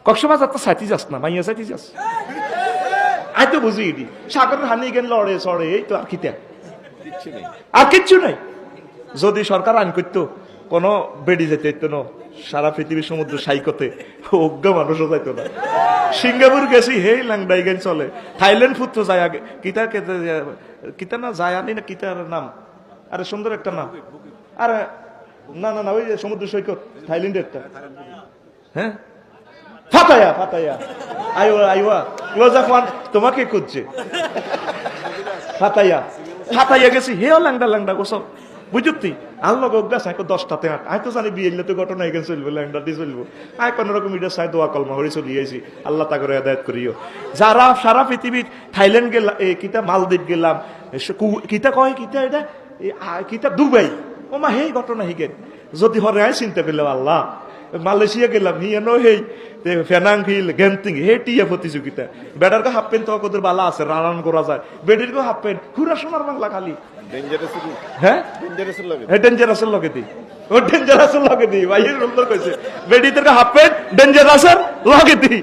কক্সবাজার তো সাইতি যাস না, মাইয়া সাইতি যাস। আই তো বুঝি এটি সাগরের হানি গেন লড়ে চড়ে, এই তো আর কিতা, আর কিচ্ছু নাই। যদি সরকার আইন করতো কোনো বেড়ি যেতে হইতো না, সারা পৃথিবীর সমুদ্র সাইকতে অজ্ঞা মানুষও যাইতো না। সিঙ্গাপুর গেছি, হেই ল্যাংডাই গেন চলে। থাইল্যান্ড ফুট তো যায় আগে, কিতা কিতা না যায় আনি না, কিতার নাম, আরে সুন্দর একটা নাম, আরে না না না ওই যে সমুদ্র সৈকত থাইল্যান্ডের একটা, হ্যাঁ ফাতায়া, ফাতায়া আইওয়া আইওয়া ক্লোজ আপ ওয়ান তোমাকে খুঁজছে। ফাতায়া, ফাতাইয়া গেছি, হেও ল্যাংডা ল্যাংডা গোসল বুঝতি আল্লাহ অভ্যাস। আই 10টাতে 8 আই তো জানি বিয়েলে তো ঘটনা এখানে চলবো, ল্যাংডা দিয়ে চলবো। আই কোন রকম এটা চাই দোয়া কলমা হয়ে চলে আইছি, আল্লাহ তা করে হেদায়েত করিও। যারা সারা পৃথিবীর থাইল্যান্ড গেলাম, কিতা মালদ্বীপ গেলাম, কিতা কয় কিতা এটা কিতা দুবাই, ও মা হেই ঘটনা হিগেন যদি হরে আয় চিনতে পেলাম আল্লাহ। মালয়েশিয়া গেলাম, হিয়ানো হেই ফেনাং হিল গেন্তিং হে টিয়া প্রতিযোগিতা। বেটার কে হাফ প্যান্ট তো ওদের বালা আছে, রান করা যায়। বেডির কে হাফ প্যান্ট পুরা সোনার বাংলা খালি। হ্যাঁ ডেঞ্জারাসের লগে দি, ও ডেঞ্জারাসের লগে দি ভাই সুন্দর কইছে। বেডিদের হাফ প্যান্ট ডেঞ্জারাসের লগে দি।